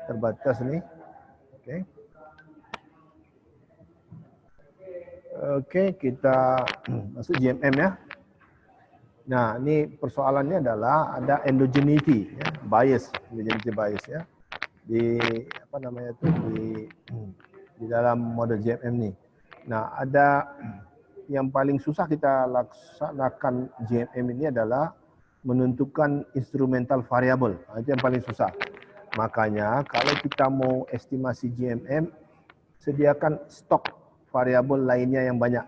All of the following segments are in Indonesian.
terbatas nih. Oke, kita masuk GMM ya. Nah, ini persoalannya adalah ada endogeneity, ya, bias, endogeneity bias ya. Di apa namanya itu di dalam model GMM nih. Nah, ada yang paling susah kita laksanakan GMM ini adalah menentukan instrumental variable. Itu yang paling susah. Makanya kalau kita mau estimasi GMM, sediakan stok variabel lainnya yang banyak.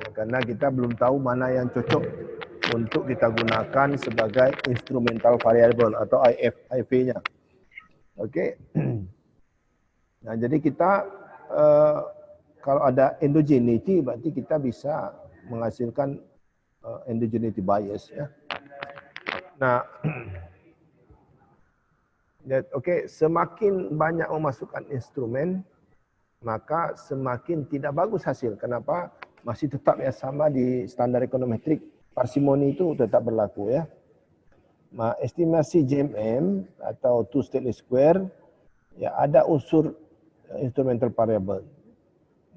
Ya, karena kita belum tahu mana yang cocok untuk kita gunakan sebagai instrumental variable atau IF-nya. Oke. Nah, jadi kita kalau ada endogeneity berarti kita bisa menghasilkan endogeneity bias ya. Nah, oke, semakin banyak memasukkan instrumen maka semakin tidak bagus hasil. Kenapa? Masih tetap ya sama di standar ekonometrik, parsimoni itu tetap berlaku ya. Nah, estimasi GMM atau two state least square ya ada unsur instrumental variable.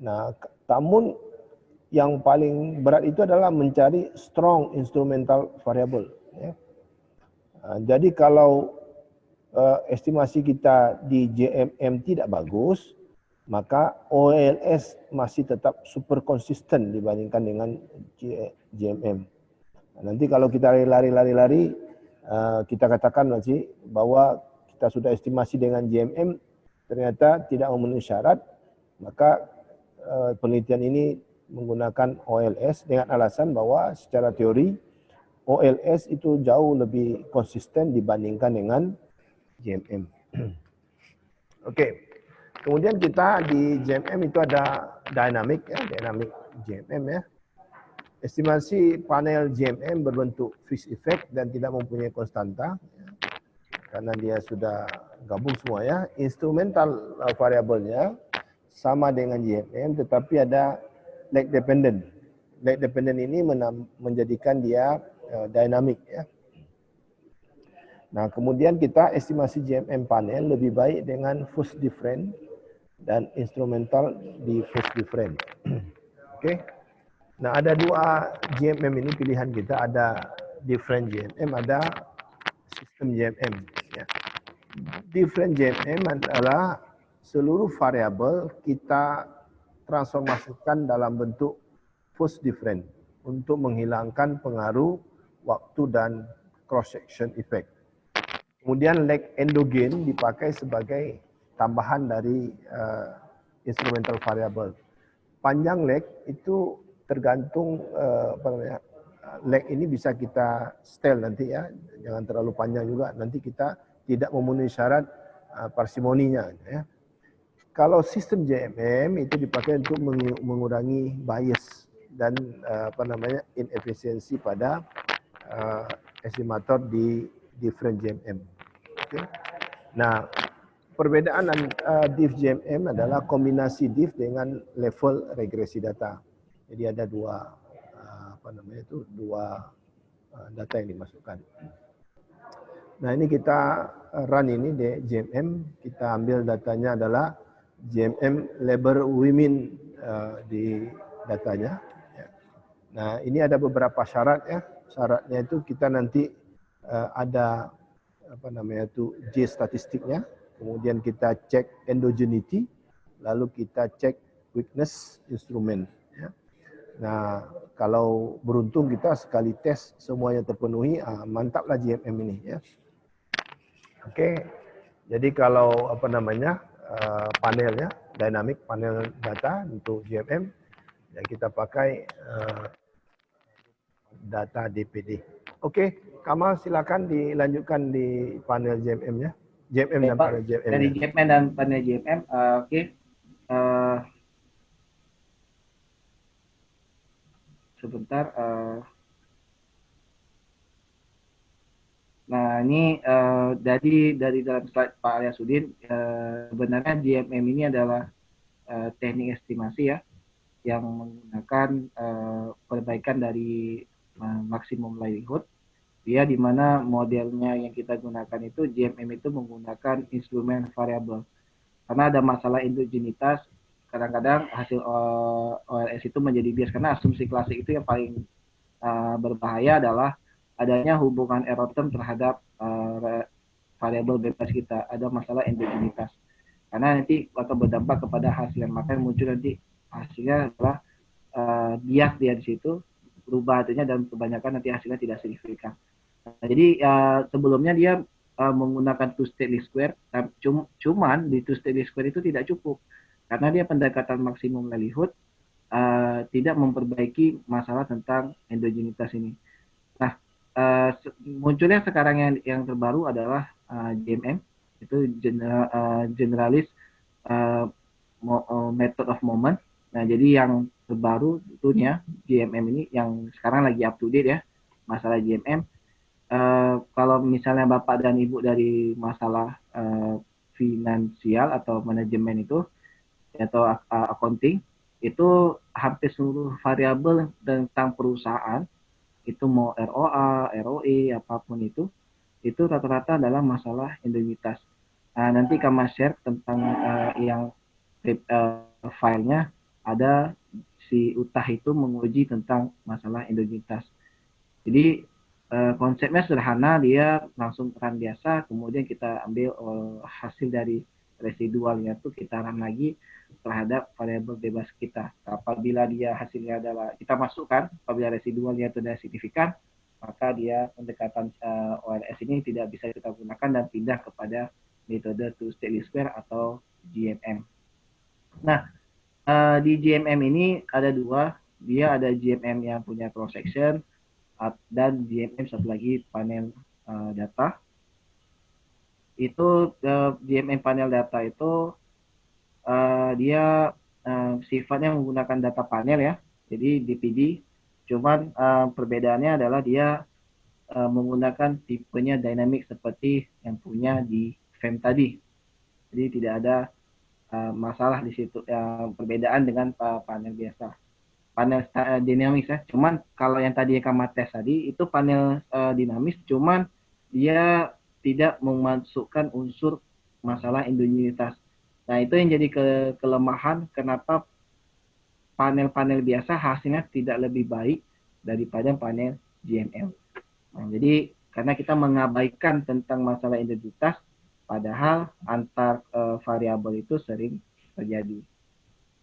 Nah, namun yang paling berat itu adalah mencari strong instrumental variable ya. Jadi kalau estimasi kita di GMM tidak bagus, maka OLS masih tetap super konsisten dibandingkan dengan GMM. Nanti kalau kita lari-lari, kita katakan masih bahwa kita sudah estimasi dengan GMM, ternyata tidak memenuhi syarat, maka penelitian ini menggunakan OLS dengan alasan bahwa secara teori OLS itu jauh lebih konsisten dibandingkan dengan GMM. Oke. Kemudian kita di GMM itu ada dynamic ya, dynamic GMM ya. Estimasi panel GMM berbentuk fixed effect dan tidak mempunyai konstanta ya, karena dia sudah gabung semua ya. Instrumental variabelnya sama dengan GMM tetapi ada lag dependent. Lag dependent ini menjadikan dia dynamic ya. Nah, kemudian kita estimasi GMM panel lebih baik dengan force difference dan instrumental di force difference. Oke. Nah, ada dua GMM ini pilihan kita, ada different GMM, ada sistem GMM ya. Different GMM adalah seluruh variabel kita transformasikan dalam bentuk force difference untuk menghilangkan pengaruh waktu dan cross section effect. Kemudian lag endogen dipakai sebagai tambahan dari instrumental variable. Panjang lag itu tergantung lag ini bisa kita setel nanti ya, jangan terlalu panjang juga. Nanti kita tidak memenuhi syarat parsimoninya. Ya. Kalau sistem JMM itu dipakai untuk mengurangi bias dan inefisiensi pada estimator di different GMM. Okay. Nah, perbedaan diff GMM adalah kombinasi diff dengan level regresi data. Jadi ada dua data yang dimasukkan. Nah, ini kita run ini di GMM, kita ambil datanya adalah GMM labor women di datanya. Nah, ini ada beberapa syarat ya. Syaratnya itu kita nanti ada J statistiknya, kemudian kita cek endogeneity, lalu kita cek weakness instrumen. Ya. Nah, kalau beruntung kita sekali tes semuanya terpenuhi, mantaplah GMM ini. Ya. Oke, jadi kalau panelnya, dynamic panel data untuk GMM, ya kita pakai data DPD. Oke, Kamal silakan dilanjutkan di panel GMM-nya. GMM dan panel GMM. Dari GMM dan panel GMM, oke. Sebentar. Nah, ini dari dalam slide Pak Alyasudin, sebenarnya GMM ini adalah teknik estimasi ya, yang menggunakan perbaikan dari maksimum likelihood Dia di mana modelnya yang kita gunakan itu GMM itu menggunakan instrumen variabel. Karena ada masalah endogenitas, kadang-kadang hasil OLS itu menjadi bias karena asumsi klasik itu yang paling berbahaya adalah adanya hubungan error term terhadap variabel bebas kita, ada masalah endogenitas. Karena nanti akan berdampak kepada hasil, maka muncul nanti hasilnya adalah bias dia di situ berubah artinya dan kebanyakan nanti hasilnya tidak signifikan. Nah, jadi sebelumnya dia menggunakan two state least square, cuman di two state least square itu tidak cukup karena dia pendekatan maksimum likelihood tidak memperbaiki masalah tentang endogenitas ini. Nah, munculnya sekarang yang terbaru adalah GMM, itu generalis method of moment. Nah, jadi yang terbaru tentunya GMM ini yang sekarang lagi up to date ya, masalah GMM. Kalau misalnya Bapak dan Ibu dari masalah finansial atau manajemen itu atau accounting, itu hampir seluruh variabel tentang perusahaan, itu mau ROA, ROE, apapun itu rata-rata adalah masalah endogenitas. Nanti kami share tentang yang filenya, ada si Utah itu menguji tentang masalah endogenitas. Jadi konsepnya sederhana, dia langsung run biasa, kemudian kita ambil hasil dari residualnya itu kita run lagi terhadap variabel bebas kita. Apabila dia hasilnya adalah kita masukkan, apabila residualnya itu tidak signifikan, maka dia pendekatan OLS ini tidak bisa kita gunakan dan pindah kepada metode two state least square atau GMM. Nah, di GMM ini ada dua, dia ada GMM yang punya cross section dan GMM satu lagi panel data. Itu GMM panel data itu dia sifatnya menggunakan data panel ya, jadi DPD. Cuman perbedaannya adalah dia menggunakan tipenya dynamic seperti yang punya di FEM tadi. Jadi tidak ada masalah di situ, perbedaan dengan panel biasa. Panel dinamis ya. Cuman kalau yang tadi Kama tes tadi itu panel dinamis, cuman dia tidak memasukkan unsur masalah endogenitas. Nah, itu yang jadi kelemahan kenapa panel-panel biasa hasilnya tidak lebih baik daripada panel GML. Nah, jadi karena kita mengabaikan tentang masalah endogenitas, padahal antar variabel itu sering terjadi.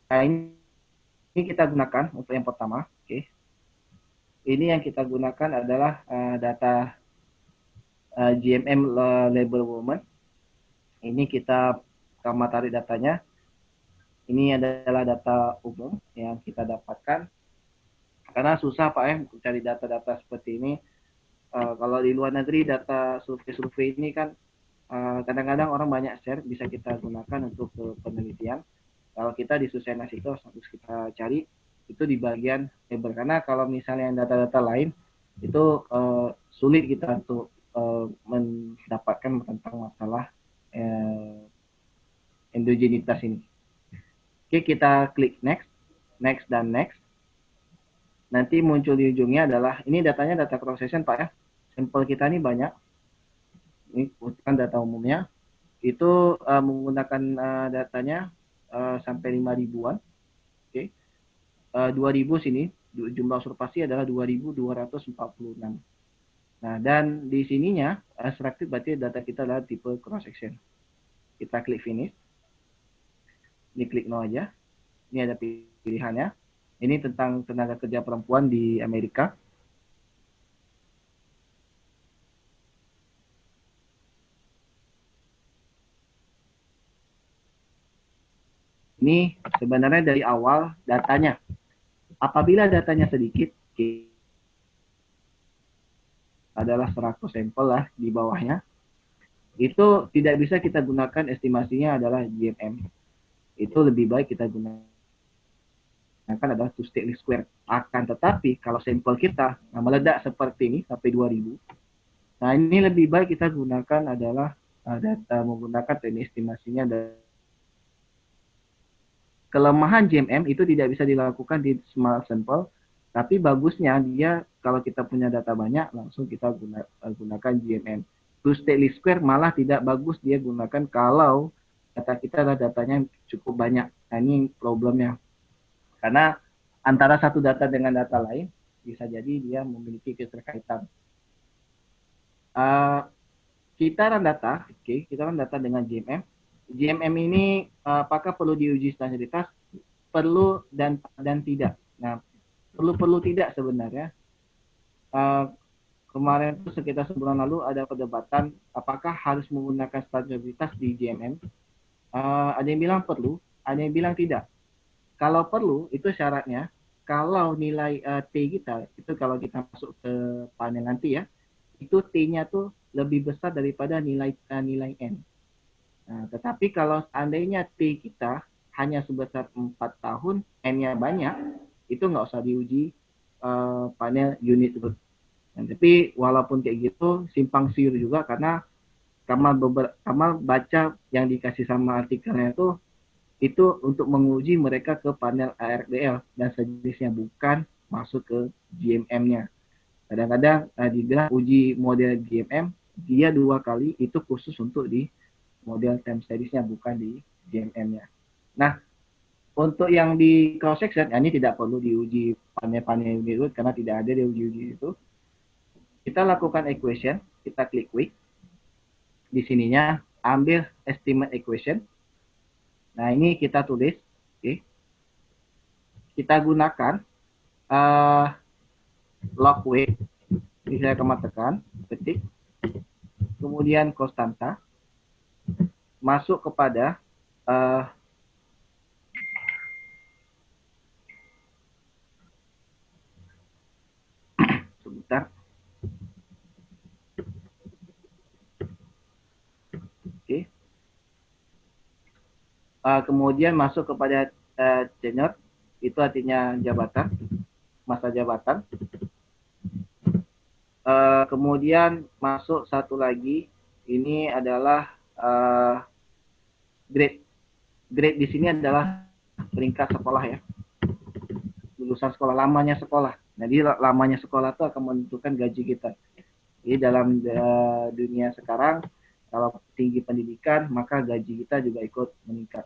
Nah, ini kita gunakan untuk yang pertama. Oke. Ini yang kita gunakan adalah data GMM label woman. Ini kita tarik datanya. Ini adalah data umum yang kita dapatkan. Karena susah Pak cari data-data seperti ini. Kalau di luar negeri data survei-survei ini kan kadang-kadang orang banyak share, bisa kita gunakan untuk penelitian. Kalau kita di Susena itu harus kita cari itu di bagian label, karena kalau misalnya data-data lain itu sulit kita untuk mendapatkan tentang masalah endogenitas ini. Oke, kita klik next, next dan next. Nanti muncul di ujungnya adalah ini datanya data cross section Pak ya. Sampel kita ini banyak. Ini bukan data umumnya. Itu menggunakan datanya sampai 5.000-an. Oke. 2.000 sini jumlah observasi adalah 2.246. Nah, dan di sininya selected berarti data kita adalah tipe cross section. Kita klik finish. Ini klik no aja. Ini ada pilihannya. Ini tentang tenaga kerja perempuan di Amerika. Ini sebenarnya dari awal datanya. Apabila datanya sedikit, adalah 100 sampel lah di bawahnya, itu tidak bisa kita gunakan, estimasinya adalah GMM. Itu lebih baik kita gunakan adalah two state least square. Akan tetapi kalau sampel kita meledak seperti ini sampai 2000, nah ini lebih baik kita gunakan adalah data menggunakan teknik estimasinya. Kelemahan GMM itu tidak bisa dilakukan di small sample Tapi bagusnya dia kalau kita punya data banyak langsung kita gunakan GMM. To state least square malah tidak bagus dia gunakan kalau data kita adalah datanya cukup banyak. Nah, ini problemnya. Karena antara satu data dengan data lain bisa jadi dia memiliki keterkaitan. Kita data, kita data dengan GMM. GMM ini apakah perlu diuji standaritas? Perlu dan tidak. Nah, perlu tidak sebenarnya. Kemarin itu sekitar sebulan lalu ada perdebatan apakah harus menggunakan standaritas di GMM. Ada yang bilang perlu, ada yang bilang tidak. Kalau perlu itu syaratnya kalau nilai T kita itu kalau kita masuk ke panel nanti ya, itu T-nya tuh lebih besar daripada nilai N. Nah, tetapi kalau seandainya T kita hanya sebesar 4 tahun, N-nya banyak, itu nggak usah diuji panel unit root. Nah, tapi walaupun kayak gitu, simpang siur juga karena Kamal baca yang dikasih sama artikelnya itu untuk menguji mereka ke panel ARDL dan sejenisnya, bukan masuk ke GMM-nya. Kadang-kadang dibilang uji model GMM, dia 2 kali itu khusus untuk di model time series-nya, bukan di GMM-nya. Nah, untuk yang di cross section, ini tidak perlu diuji panel-panel unit karena tidak ada di uji-uji itu. Kita lakukan equation, kita klik quick. Di sininya ambil estimate equation. Nah, ini kita tulis, kita gunakan log weight. Ini saya tekan, ketik, kemudian konstanta, masuk kepada sebentar. Kemudian masuk kepada tenure, itu artinya jabatan, masa jabatan. Kemudian masuk satu lagi, ini adalah grade. Grade di sini adalah peringkat sekolah ya, lulusan sekolah, lamanya sekolah. Jadi lamanya sekolah itu akan menentukan gaji kita. Jadi dalam dunia sekarang, kalau tinggi pendidikan, maka gaji kita juga ikut meningkat.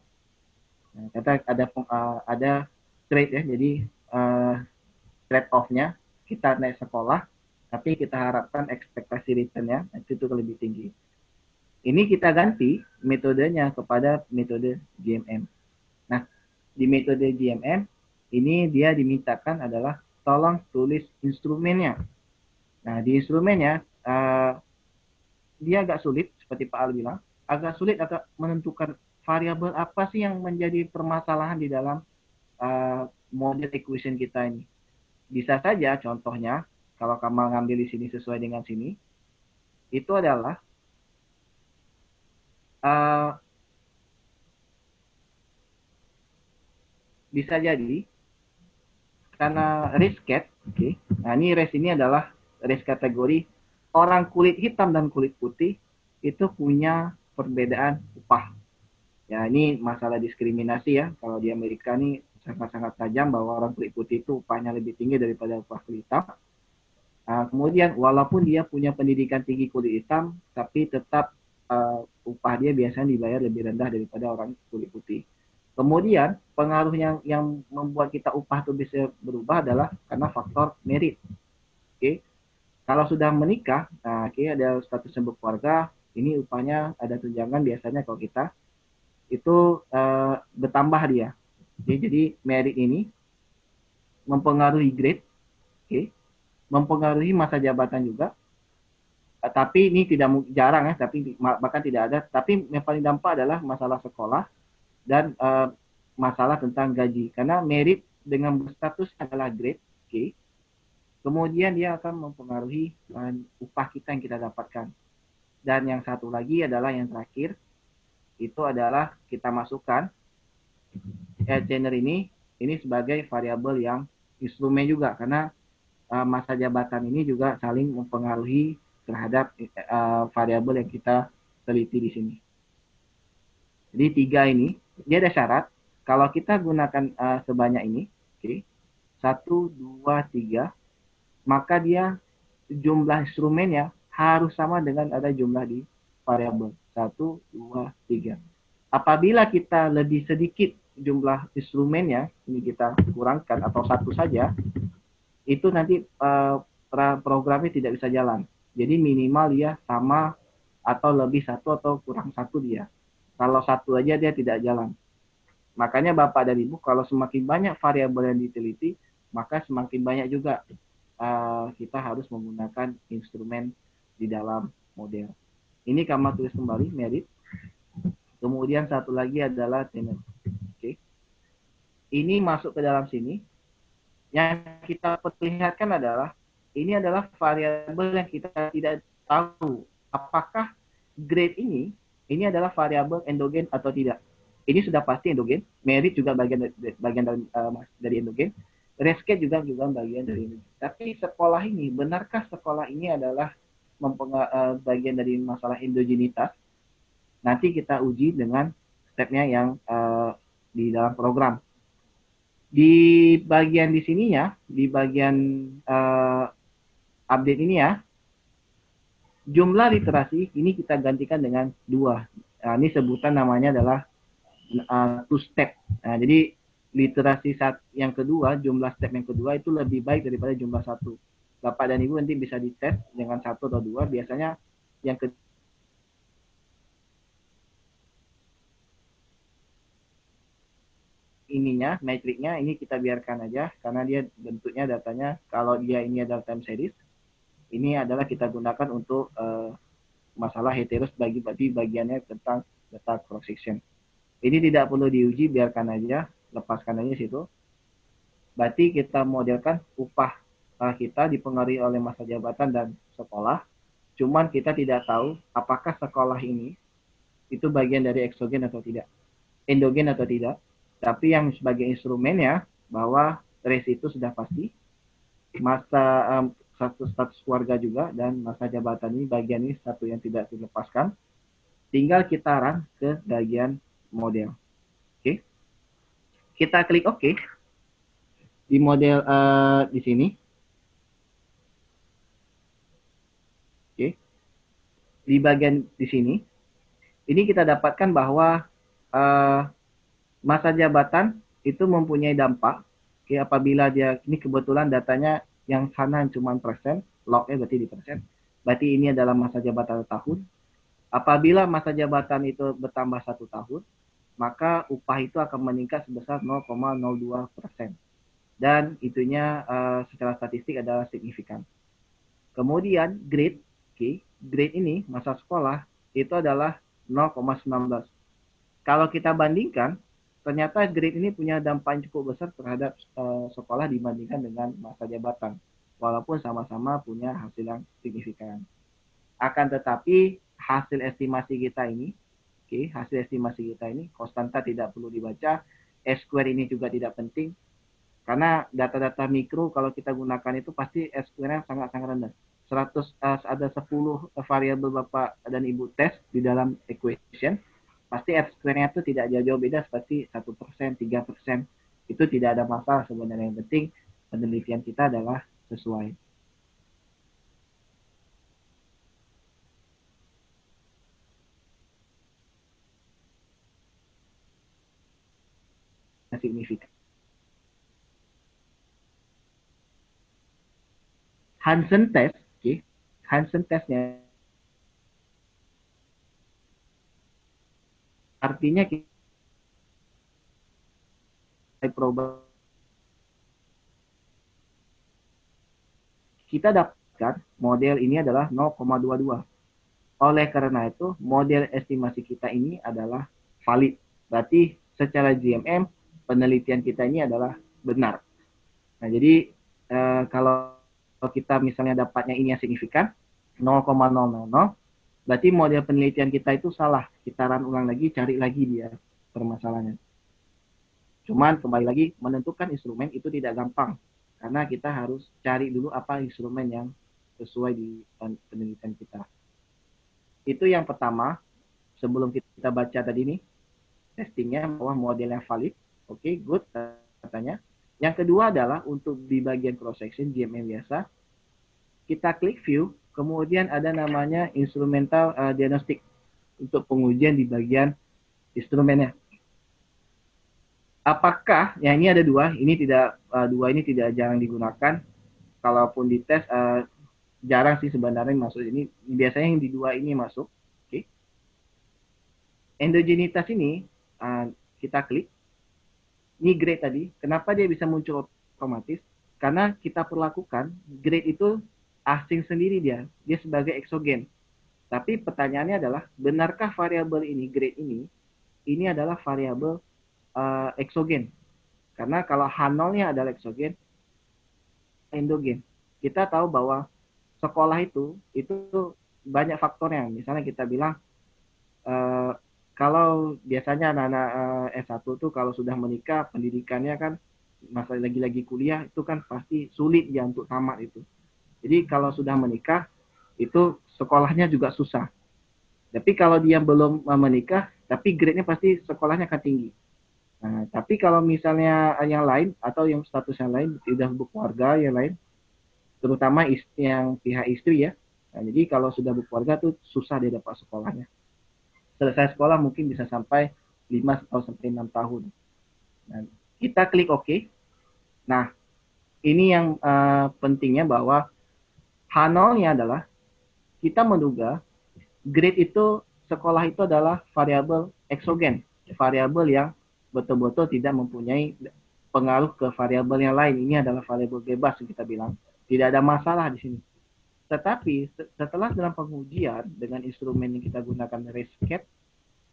Nah, kata ada trade ya, jadi trade off-nya kita naik sekolah, tapi kita harapkan ekspektasi return-nya itu lebih tinggi. Ini kita ganti metodenya kepada metode GMM. Nah, di metode GMM ini dia dimintakan adalah tolong tulis instrumennya. Nah, di instrumennya dia agak sulit, seperti Pak Al bilang, agak sulit agak menentukan variabel apa sih yang menjadi permasalahan di dalam model equation kita ini. Bisa saja contohnya, kalau kamu ngambil di sini sesuai dengan sini, itu adalah bisa jadi karena race cat, nah ini race ini adalah race kategori orang kulit hitam dan kulit putih itu punya perbedaan upah. Ya, ini masalah diskriminasi ya. Kalau di Amerika ini sangat-sangat tajam bahwa orang kulit putih itu upahnya lebih tinggi daripada upah kulit hitam. Kemudian walaupun dia punya pendidikan tinggi kulit hitam, tapi tetap upah dia biasanya dibayar lebih rendah daripada orang kulit putih. Kemudian pengaruh yang membuat kita upah itu bisa berubah adalah karena faktor merit. Kalau sudah menikah, nah ada status berkeluarga, ini upahnya ada tunjangan biasanya kalau kita itu bertambah dia. Jadi merit ini mempengaruhi grade, mempengaruhi masa jabatan juga. Tapi ini tidak jarang ya, tapi bahkan tidak ada. Tapi yang paling dampak adalah masalah sekolah dan masalah tentang gaji. Karena merit dengan berstatus adalah grade, kemudian dia akan mempengaruhi upah kita yang kita dapatkan. Dan yang satu lagi adalah yang terakhir, itu adalah kita masukkan tenure ini sebagai variabel yang instrumen juga, karena masa jabatan ini juga saling mempengaruhi terhadap variabel yang kita teliti di sini. Jadi 3 ini, dia ada syarat, kalau kita gunakan sebanyak ini, 1, 2, 3, maka dia jumlah instrumennya harus sama dengan ada jumlah di variabel 1, 2, 3. Apabila kita lebih sedikit jumlah instrumennya, ini kita kurangkan atau satu saja, itu nanti programnya tidak bisa jalan. Jadi minimal dia sama atau lebih satu atau kurang satu dia. Kalau satu aja dia tidak jalan. Makanya Bapak dan Ibu, kalau semakin banyak variabel yang diteliti, maka semakin banyak juga kita harus menggunakan instrumen di dalam model. Ini Kamal tulis kembali, merit. Kemudian satu lagi adalah tenant. Oke. Ini masuk ke dalam sini. Yang kita perlihatkan adalah ini adalah variabel yang kita tidak tahu apakah grade ini adalah variabel endogen atau tidak. Ini sudah pasti endogen, merit juga bagian dari endogen, rescate juga bagian dari endogen. Tapi sekolah ini, benarkah sekolah ini adalah bagian dari masalah endogenitas? Nanti kita uji dengan stepnya yang di dalam program. Di bagian di sininya, di bagian update ini ya, jumlah literasi ini kita gantikan dengan 2. Ini sebutan namanya adalah two step. Jadi literasi yang kedua, jumlah step yang kedua itu lebih baik daripada jumlah 1. Bapak dan Ibu nanti bisa dites dengan 1 atau 2. Biasanya yang kedua ininya, metriknya ini kita biarkan aja karena dia bentuknya datanya kalau dia ini adalah time series, ini adalah kita gunakan untuk masalah heteros bagi bagiannya tentang data cross section. Ini tidak perlu diuji, biarkan aja, lepaskan aja situ. Berarti kita modelkan upah kita dipengaruhi oleh masa jabatan dan sekolah. Cuman kita tidak tahu apakah sekolah ini itu bagian dari eksogen atau tidak, endogen atau tidak. Tapi yang sebagai instrumennya bahwa race itu sudah pasti, masa status keluarga juga, dan masa jabatan ini bagian ini satu yang tidak dilepaskan. Tinggal kita run ke bagian model. Oke, kita klik OK di model di sini. Oke, di bagian di sini, ini kita dapatkan bahwa masa jabatan itu mempunyai dampak. Oke, apabila dia ini kebetulan datanya yang sana cuma persen, lognya berarti di persen. Berarti ini adalah masa jabatan tahun. Apabila masa jabatan itu bertambah 1 tahun, maka upah itu akan meningkat sebesar 0,02%. Dan itunya secara statistik adalah signifikan. Kemudian grade, grade ini masa sekolah itu adalah 0,19. Kalau kita bandingkan, ternyata grade ini punya dampak yang cukup besar terhadap sekolah dibandingkan dengan masa jabatan, walaupun sama-sama punya hasil yang signifikan. Akan tetapi hasil estimasi kita ini, hasil estimasi kita ini konstanta tidak perlu dibaca, S-square ini juga tidak penting, karena data-data mikro kalau kita gunakan itu pasti S-square-nya sangat-sangat rendah. 100 ada 10 variabel Bapak dan Ibu tes di dalam equation, pasti R-square-nya itu tidak jauh-jauh beda seperti 1%, 3%. Itu tidak ada masalah sebenarnya. Yang penting penelitian kita adalah sesuai. Signifikan. Hansen test, Hansen testnya artinya kita dapatkan model ini adalah 0,22. Oleh karena itu, model estimasi kita ini adalah valid. Berarti secara GMM, penelitian kita ini adalah benar. Nah, jadi kalau kita misalnya dapatnya ini yang signifikan, 0,000, berarti model penelitian kita itu salah. Kita run ulang lagi, cari lagi dia permasalahannya. Cuman kembali lagi, menentukan instrumen itu tidak gampang. Karena kita harus cari dulu apa instrumen yang sesuai di penelitian kita. Itu yang pertama, sebelum kita baca tadi nih, testingnya bahwa modelnya valid. Oke, good katanya. Yang kedua adalah untuk di bagian cross section GMM biasa, kita klik view, kemudian ada namanya instrumental diagnostic untuk pengujian di bagian instrumennya. Apakah yang ini ada dua, ini tidak jarang digunakan. Kalaupun dites jarang sih sebenarnya masuk ini. Biasanya yang di dua ini masuk. Oke. Endogenitas ini kita klik. Ini grade tadi. Kenapa dia bisa muncul otomatis? Karena kita perlakukan grade itu asing sendiri dia. Dia sebagai eksogen. Tapi pertanyaannya adalah, benarkah variabel ini, grade ini adalah variabel eksogen? Karena kalau H0-nya adalah eksogen, endogen. Kita tahu bahwa sekolah itu banyak faktornya. Misalnya kita bilang kalau biasanya anak-anak S1 tuh kalau sudah menikah, pendidikannya kan masalah lagi-lagi kuliah itu kan pasti sulit ya untuk tamat itu. Jadi kalau sudah menikah itu sekolahnya juga susah. Tapi kalau dia belum menikah, tapi grade-nya pasti sekolahnya akan tinggi. Nah, tapi kalau misalnya yang lain atau yang status yang lain sudah berkeluarga yang lain, terutama yang pihak istri ya. Nah, jadi kalau sudah berkeluarga tuh susah dia dapat sekolahnya. Selesai sekolah mungkin bisa sampai 5 atau sampai 6 tahun. Nah, kita klik OK. Nah, ini yang pentingnya bahwa H0-nya adalah kita menduga grade itu sekolah itu adalah variabel eksogen, variabel yang betul-betul tidak mempunyai pengaruh ke variabel yang lain. Ini adalah variabel bebas yang kita bilang. Tidak ada masalah di sini. Tetapi setelah dalam pengujian dengan instrumen yang kita gunakan rescat,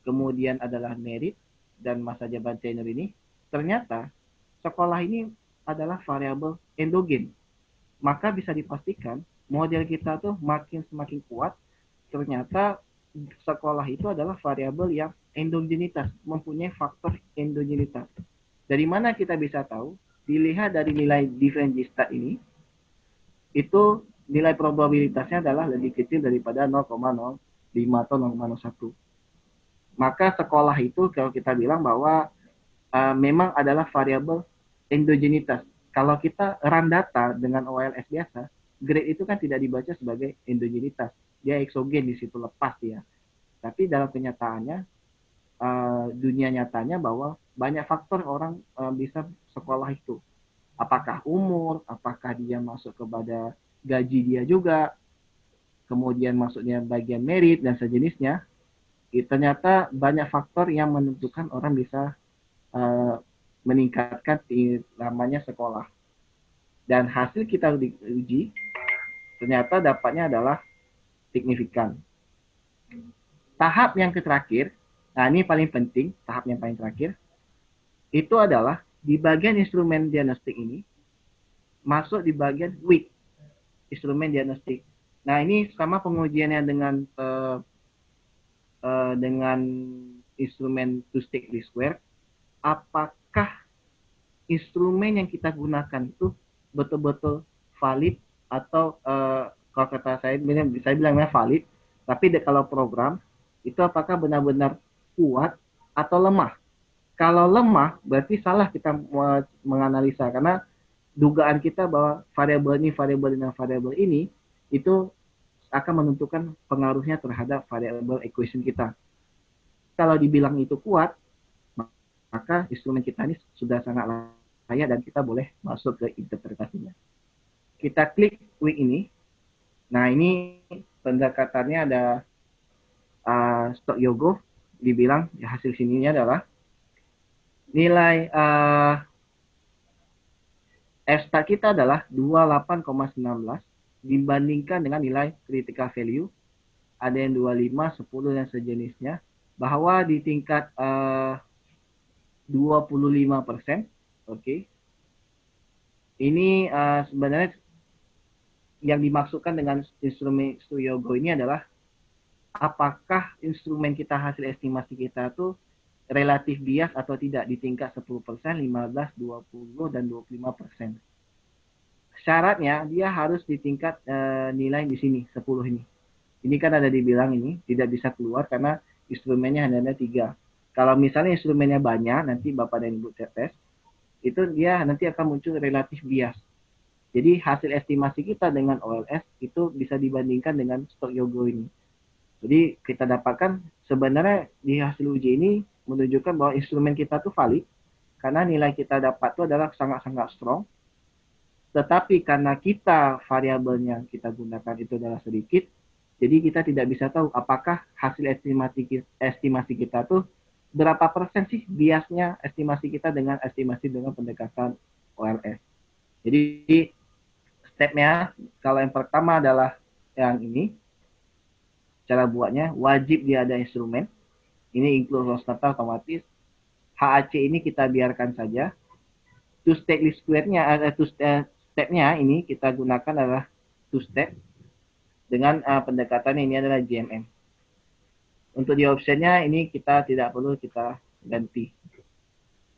kemudian adalah merit dan masa jabatan tenure ini, ternyata sekolah ini adalah variabel endogen. Maka bisa dipastikan model kita tuh semakin kuat. Ternyata sekolah itu adalah variabel yang endogenitas, mempunyai faktor endogenitas. Dari mana kita bisa tahu? Dilihat dari nilai different G-stat ini, itu nilai probabilitasnya adalah lebih kecil daripada 0,05 atau 0,01. Maka sekolah itu kalau kita bilang bahwa memang adalah variabel endogenitas. Kalau kita run data dengan OLS biasa, grade itu kan tidak dibaca sebagai endogenitas. Dia eksogen di situ lepas ya. Tapi dalam kenyataannya, dunia nyatanya bahwa banyak faktor orang bisa sekolah itu. Apakah umur, apakah dia masuk kepada gaji dia juga, kemudian masuknya bagian merit dan sejenisnya. Ternyata banyak faktor yang menentukan orang bisa meningkatkan namanya sekolah. Dan hasil kita uji, ternyata dapatnya adalah signifikan. Tahap yang terakhir, nah ini paling penting, tahap yang paling terakhir, itu adalah di bagian instrumen diagnostik ini, masuk di bagian weak, instrumen diagnostik. Nah ini sama pengujiannya dengan instrumen two-stick least square, apakah instrumen yang kita gunakan itu betul-betul valid atau kalau kata saya bilangnya valid, tapi kalau program itu apakah benar-benar kuat atau lemah. Kalau lemah berarti salah kita menganalisa, karena dugaan kita bahwa variabel ini itu akan menentukan pengaruhnya terhadap variabel equation kita. Kalau dibilang itu kuat, maka instrumen kita ini sudah sangat layak dan kita boleh masuk ke interpretasinya. Kita klik weak ini. Nah ini pendekatannya ada Stock-Yogov, dibilang ya, hasil sininya adalah nilai F-star kita adalah 28,19 dibandingkan dengan nilai critical value ada yang 25, 10 dan sejenisnya, bahwa di tingkat 25%, oke. Ini sebenarnya yang dimaksudkan dengan instrumen Stock-Yogov ini adalah apakah instrumen kita, hasil estimasi kita itu relatif bias atau tidak di tingkat 10%, 15, 20, dan 25%. Syaratnya dia harus di tingkat nilai di sini, 10 ini. Ini kan ada dibilang ini tidak bisa keluar karena instrumennya hanya ada 3. Kalau misalnya instrumennya banyak, nanti Bapak dan Ibu tes, itu dia nanti akan muncul relatif bias. Jadi hasil estimasi kita dengan OLS itu bisa dibandingkan dengan stok Yogo ini. Jadi kita dapatkan sebenarnya di hasil uji ini menunjukkan bahwa instrumen kita tuh valid karena nilai kita dapat itu adalah sangat-sangat strong. Tetapi karena kita variabelnya kita gunakan itu adalah sedikit, jadi kita tidak bisa tahu apakah hasil estimasi kita tuh berapa persen sih biasnya estimasi kita dengan pendekatan OLS. Jadi stepnya kalau yang pertama adalah yang ini, cara buatnya wajib dia ada instrumen. Ini include loss data otomatis. HAC ini kita biarkan saja. Two step least square-nya stepnya ini kita gunakan adalah two step dengan pendekatan ini adalah GMM. Untuk di optionnya ini kita tidak perlu kita ganti.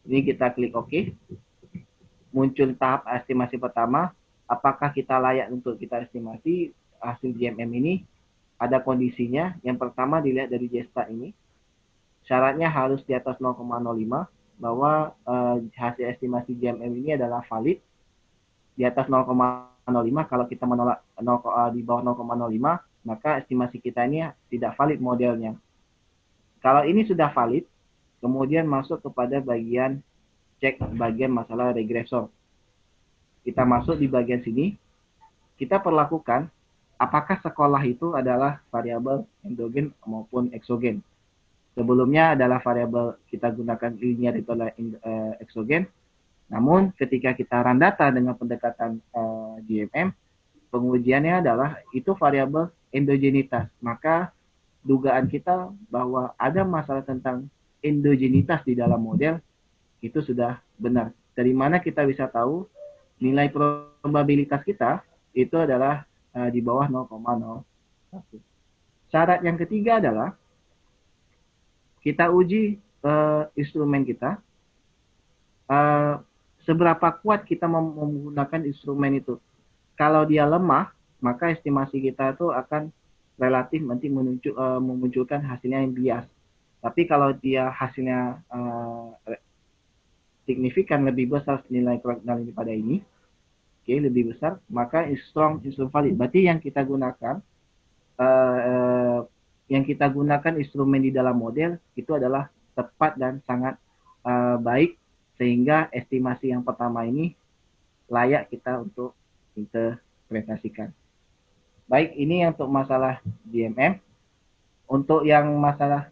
Ini kita klik OK. Muncul tahap estimasi pertama. Apakah kita layak untuk kita estimasi hasil GMM ini? Ada kondisinya. Yang pertama dilihat dari J-star ini. Syaratnya harus di atas 0,05 bahwa hasil estimasi GMM ini adalah valid. Di atas 0,05 kalau kita menolak di bawah 0,05 maka estimasi kita ini tidak valid modelnya. Kalau ini sudah valid, kemudian masuk kepada bagian cek bagian masalah regresor. Kita masuk di bagian sini, kita perlakukan apakah sekolah itu adalah variabel endogen maupun eksogen. Sebelumnya adalah variabel kita gunakan linear itu adalah eksogen. Namun ketika kita run data dengan pendekatan GMM, pengujiannya adalah itu variabel endogenitas. Maka dugaan kita bahwa ada masalah tentang endogenitas di dalam model itu sudah benar. Dari mana kita bisa tahu nilai probabilitas kita itu adalah di bawah 0,01. Syarat yang ketiga adalah kita uji instrumen kita, seberapa kuat kita menggunakan instrumen itu. Kalau dia lemah, maka estimasi kita itu akan relatif nanti memunculkan hasilnya yang bias. Tapi kalau dia hasilnya signifikan lebih besar nilai daripada ini, lebih besar, maka strong valid. Berarti yang kita gunakan instrumen di dalam model itu adalah tepat dan sangat baik sehingga estimasi yang pertama ini layak kita untuk interpretasikan. Baik, ini untuk masalah GMM. Untuk yang masalah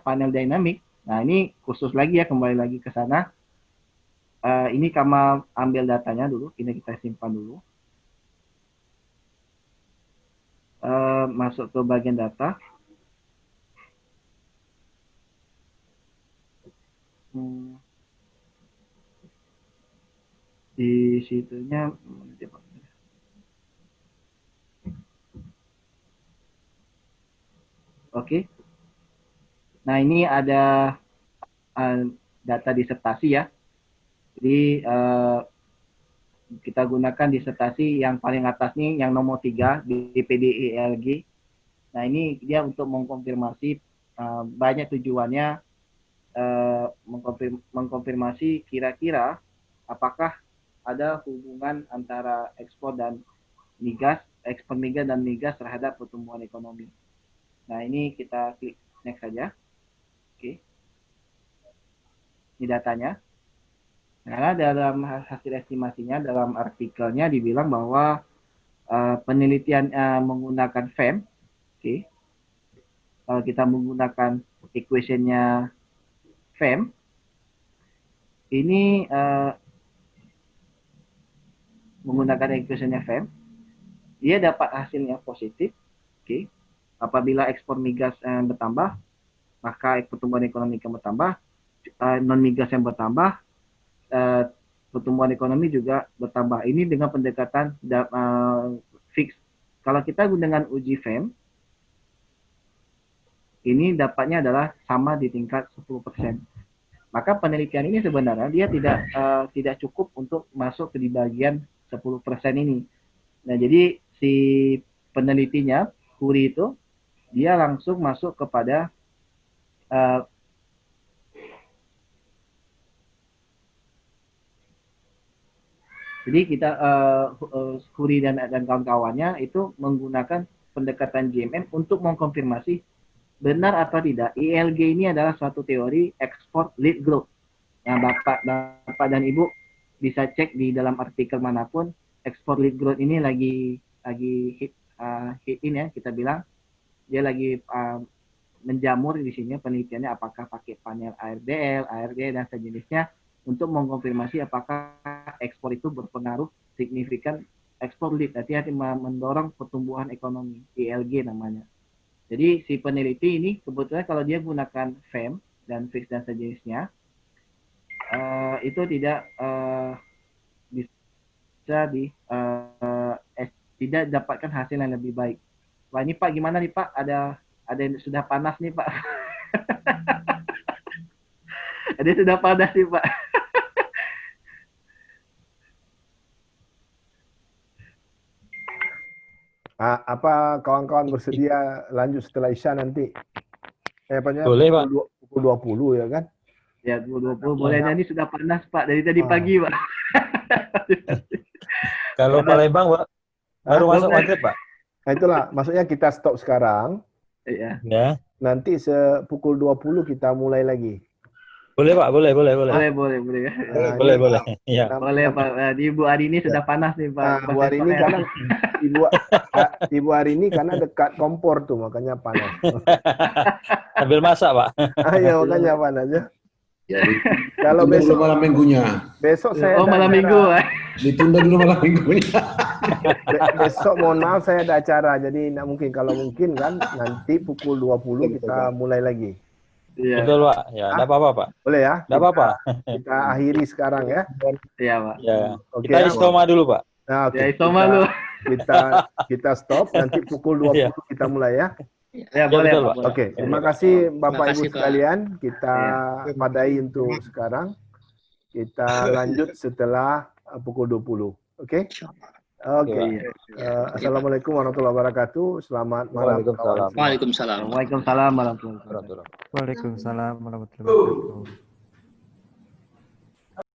panel dynamic, nah ini khusus lagi ya, kembali lagi ke sana. Ini Kamal ambil datanya dulu, ini kita simpan dulu. Masuk ke bagian data. Di situnya Oke. Nah, ini ada data disertasi ya. Jadi kita gunakan disertasi yang paling atas nih, yang nomor 3 di PDELG. Nah, ini dia untuk mengkonfirmasi banyak tujuannya, mengkonfirmasi kira-kira apakah ada hubungan antara ekspor migas dan migas terhadap pertumbuhan ekonomi. Nah, ini kita klik next saja. Oke. Ini datanya. Karena dalam hasil estimasinya, dalam artikelnya dibilang bahwa penelitian menggunakan FEM, kalau kita menggunakan equation-nya FEM, ini menggunakan equation-nya FEM, dia dapat hasilnya positif. Apabila ekspor migas bertambah, maka pertumbuhan ekonomi akan bertambah. Non migas yang bertambah, pertumbuhan ekonomi juga bertambah. Ini dengan pendekatan fix. Kalau kita dengan uji FEM, ini dapatnya adalah sama di tingkat 10%. Maka penelitian ini sebenarnya dia tidak cukup untuk masuk ke di bagian 10% ini. Nah, jadi si penelitinya, Huri itu, dia langsung masuk kepada Jadi kita Huri dan kawan-kawannya itu menggunakan pendekatan GMM untuk mengkonfirmasi benar atau tidak ILG ini adalah suatu teori export lead growth. Nah, Bapak dan Ibu bisa cek di dalam artikel manapun export lead growth ini lagi hit in ya, kita bilang dia lagi menjamur di sini penelitiannya apakah pakai panel ARDL, ARD dan sejenisnya untuk mengkonfirmasi apakah ekspor itu berpengaruh signifikan ekspor lead, hati-hati mendorong pertumbuhan ekonomi, ILG namanya. Jadi si peneliti ini kebetulan kalau dia gunakan FEM dan fix dan sejenisnya itu tidak bisa tidak dapatkan hasil yang lebih baik. Wah ini Pak gimana nih Pak? Ada yang sudah panas nih Pak. Ada yang sudah panas nih Pak. Apa kawan-kawan bersedia lanjut setelah Isya nanti? Boleh, Pak. Pukul 20 ya kan? Ya, 20 boleh. Ini sudah panas Pak dari tadi pagi Pak. Kalau Palembang Pak, baru masuk maghrib Pak. Nah itulah, maksudnya kita stop sekarang. Iya. Ya. Nanti pukul 20 kita mulai lagi. Boleh Pak, boleh. Boleh. Nah, boleh. Iya. Boleh Pak. Di Ibu hari ini sudah panas nih Pak. Nah, Bu hari ini karena Ibu hari ini karena dekat kompor tuh makanya panas. Sambil masak Pak. Iya makanya panas ya. Jadi, Kalau besok malam minggunya. Besok saya malam minggu. Ditunda dulu malam minggunya. Besok mohon maaf saya ada acara jadi tidak mungkin. Kalau mungkin kan nanti pukul 20 kita mulai lagi. Iya. Betul Pak. Ya, enggak apa-apa Pak. Boleh ya? Enggak apa-apa. Kita akhiri sekarang ya. Iya Pak. Ya. Oke, Kita ya. istoma dulu Pak. Nah, oke. Ya istoma lu. Kita stop nanti pukul 20 kita mulai ya. Ya boleh betul, Pak. Pak. Oke, terima kasih Bapak Terima Ibu kasih, Pak. sekalian. Kita padai untuk sekarang. Kita lanjut setelah pukul 20. Oke? Oke. Assalamualaikum warahmatullahi wabarakatuh. Selamat malam. Waalaikumsalam. Waalaikumsalam. Waalaikumsalam warahmatullahi wabarakatuh. Warahmatullahi. Waalaikumsalam warahmatullahi wabarakatuh.